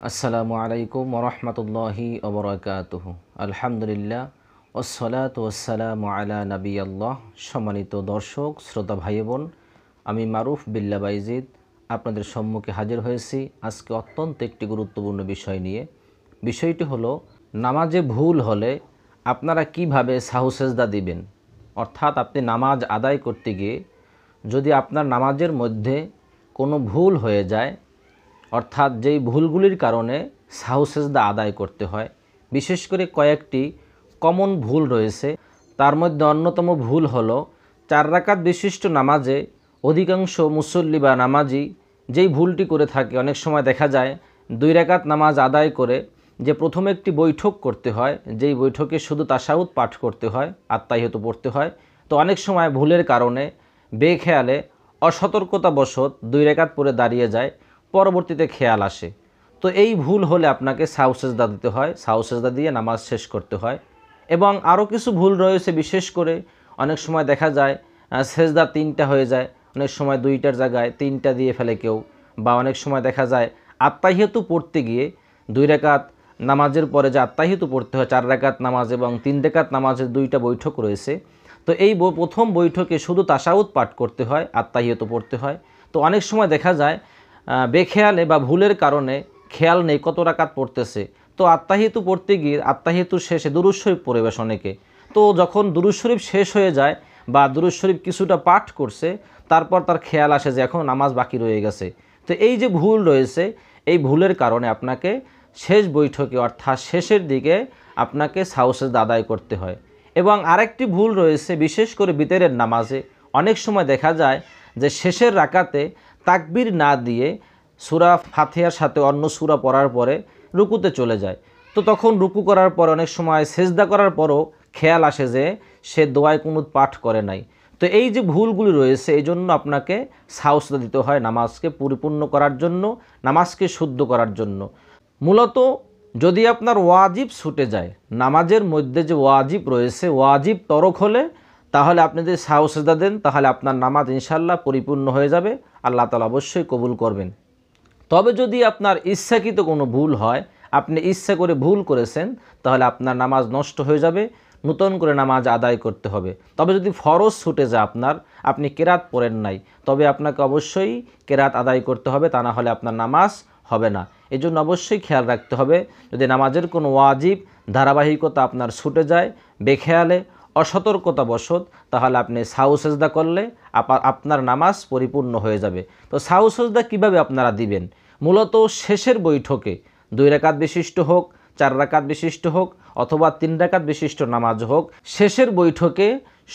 আসসালামু আলাইকুম ওরহমতুল্লাহি ওবরাকাতুহু। আলহামদুলিল্লাহ ওয়াসসালাতু ওয়াসসালামু আলা নবিয়াল্লাহ। সম্মানিত দর্শক শ্রোতা ভাই বোন, আমি মারুফ বিল্লাহ বাইজিদ আপনাদের সম্মুখে হাজির হয়েছি আজকে অত্যন্ত একটি গুরুত্বপূর্ণ বিষয় নিয়ে। বিষয়টি হলো নামাজে ভুল হলে আপনারা কিভাবে সাহু সেজদা দিবেন। অর্থাৎ আপনি নামাজ আদায় করতে গিয়ে যদি আপনার নামাজের মধ্যে কোনো ভুল হয়ে যায়, অর্থাৎ যেই ভুলগুলির কারণে সাহু সেজদা আদায় করতে হয়, বিশেষ করে কয়েকটি কমন ভুল রয়েছে। তার মধ্যে অন্যতম ভুল হলো 4 রাকাত বিশিষ্ট নামাজে অধিকাংশ মুসল্লি বা নামাজি যেই ভুলটি করে থাকে, অনেক সময় দেখা যায় 2 রাকাত নামাজ আদায় করে যে প্রথমে একটি বৈঠক করতে হয়, যেই বৈঠকে শুধু তাশাহুদ পাঠ করতে হয়, আত্তাহিয়াতু পড়তে হয়। তো অনেক সময় ভুলের কারণে বেখেয়ালে অসতর্কতাবশত 2 রাকাত পড়ে দাঁড়িয়ে যায়, পরবর্তীতে খেয়াল আসে। তো এই ভুল হলে আপনাকে সাহু সেজদা দিতে হয়, সাহু সেজদা দিয়ে নামাজ শেষ করতে হয়। এবং আরও কিছু ভুল রয়েছে, বিশেষ করে অনেক সময় দেখা যায় সেজদা 3টা হয়ে যায়, অনেক সময় 2টার জায়গায় 3টা দিয়ে ফেলে কেউ, বা অনেক সময় দেখা যায় আত্তাহিয়াতু পড়তে গিয়ে 2 রাকাত নামাজের পরে যে আত্তাহিয়াতু পড়তে হয়, 4 রাকাত নামাজ এবং 3 রাকাত নামাজের 2টা বৈঠক রয়েছে। তো এই প্রথম বৈঠকে শুধু তাশাহুদ পাঠ করতে হয়, আত্তাহিয়াতু পড়তে হয়। তো অনেক সময় দেখা যায় বেখেয়ালে বা ভুলের কারণে খেয়াল নেই কত রাকাত পড়তেছে। তো আত্তাহিয়াতু পড়তে গিয়ে আত্তাহিয়াতুর শেষে দুরূদ শরীফ পড়ে বেশ অনেকে। তো যখন দুরূদ শরীফ শেষ হয়ে যায় বা দুরূদ শরীফ কিছুটা পাঠ করছে, তারপর তার খেয়াল আসে যে এখন নামাজ বাকি রয়ে গেছে। তো এই যে ভুল রয়েছে, এই ভুলের কারণে আপনাকে শেষ বৈঠকে অর্থাৎ শেষের দিকে আপনাকে সাহু সেজদা আদায় করতে হয়। এবং আরেকটি ভুল রয়েছে, বিশেষ করে বিতরের নামাজে অনেক সময় দেখা যায় যে শেষের রাকাতে তাকবীর না দিয়ে সূরা ফাতিহার সাথে অন্য সূরা পড়ার পরে রুকুতে চলে যায়। তো তখন রুকু করার পর অনেক সময় সেজদা করার পরও খেয়াল আসে যে সে দোয়ায় কুনুত পাঠ করে নাই। তো এই যে ভুলগুলি রয়েছে, এই জন্য আপনাকে সাহু সেজদা দিতে হয় নামাজকে পরিপূর্ণ করার জন্য, নামাজকে শুদ্ধ করার জন্য। মূলত যদি আপনার ওয়াজিব ছুটে যায়, নামাজের মধ্যে যে ওয়াজিব রয়েছে, ওয়াজিব তরক হলে, তাহলে আপনি যদি সাহু সেজদা দেন তাহলে আপনার নামাজ ইনশাআল্লাহ পরিপূর্ণ হয়ে যাবে, আল্লাহ তাআলা অবশ্যই কবুল করবেন। তবে যদি আপনার ইচ্ছাকৃত কোনো ভুল হয়, আপনি ইচ্ছা করে ভুল করেছেন, তাহলে আপনার নামাজ নষ্ট হয়ে যাবে, নতুন করে নামাজ আদায় করতে হবে। তবে যদি ফরজ ছুটে যায় আপনার, আপনি কেরাত পড়েন নাই, তবে আপনাকে অবশ্যই কেরাত আদায় করতে হবে, তা না হলে আপনার নামাজ হবে না। এই জন্য অবশ্যই খেয়াল রাখতে হবে, যদি নামাজের কোনো ওয়াজিব ধারাবাহিকতা আপনার ছুটে যায় বেখেয়ালে অসতর্কতাবশত, তাহলে আপনি সাহু সেজদা করলে আপনার নামাজ পরিপূর্ণ হয়ে যাবে। তো সাহু সেজদা কীভাবে আপনারা দিবেন? মূলত শেষের বৈঠকে 2 রাকাত বিশিষ্ট হোক, 4 রাকাত বিশিষ্ট হোক, অথবা 3 রাকাত বিশিষ্ট নামাজ হোক, শেষের বৈঠকে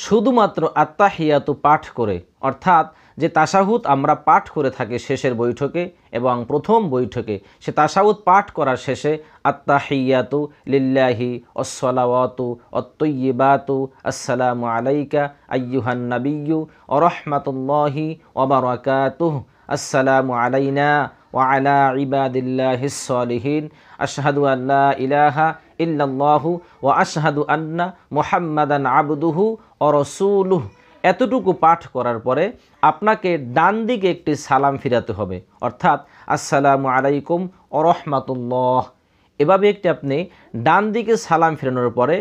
শুধুমাত্র আত্তাহিয়াতু পাঠ করে, অর্থাৎ যে তাশাহুদ আমরা পাঠ করে থাকি শেষের বৈঠকে এবং প্রথম বৈঠকে, সে তাশাহুদ পাঠ করার শেষে আত্তাহিয়াতু লিল্লাহি ওয়াসসালাওয়াতু ওয়াত-তাইয়্যিবাতু আসসালামু আলাইকা আইয়ুহান নাবিয়্যু ওয়া রাহমাতুল্লাহি ওয়া বারাকাতুহু আসসালামু আলাইনা ওয়া আলা ইবাদিল্লাহিস সালিহিন আশহাদু আল্লা ইলাহা ইল্লাল্লাহু ওয়া আশহাদু আন্না মুহাম্মাদান আবদুহু ওয়া রাসূলুহু। এতটুকু পাঠ করার পরে আপনাকে ডান দিকে একটি সালাম ফিরাতে হবে, অর্থাৎ আসসালামু আলাইকুম ওয়া রাহমাতুল্লাহ। এভাবে একটি আপনি ডান দিকে সালাম ফেরানোর পরে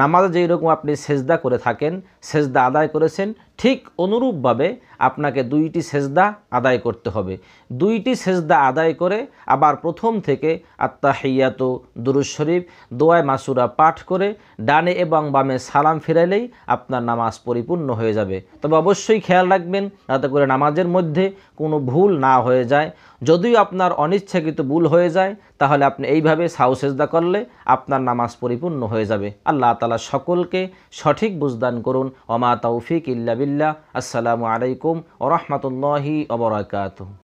নামাজে যেই রকম আপনি সেজদা করে থাকেন, সেজদা আদায় করেছেন, ঠিক অনুরূপভাবে আপনাকে 2টি সেজদা আদায় করতে হবে। 2টি সেজদা আদায় করে আবার প্রথম থেকে আত্তাহিয়াতু, দুরূদ শরীফ, দোয়ায়ে মাসুরা পাঠ করে ডানে এবং বামে সালাম ফিরাইলেই আপনার নামাজ পরিপূর্ণ হয়ে যাবে। তবে অবশ্যই খেয়াল রাখবেন যাতে করে নামাজের মধ্যে কোনো ভুল না হয়ে যায়। যদিও আপনার অনিচ্ছাকৃত ভুল হয়ে যায়, তাহলে আপনি এইভাবে সাহু সেজদা করলে আপনার নামাজ পরিপূর্ণ হয়ে যাবে। আল্লাহ তাআলা সকলকে সঠিক বুঝদান করুন। ওয়া মা তাওফিক ইল্লা বিল্লাহ। আসসালামু আলাইকুম ওয়া রাহমাতুল্লাহি ওয়া বারাকাতুহু।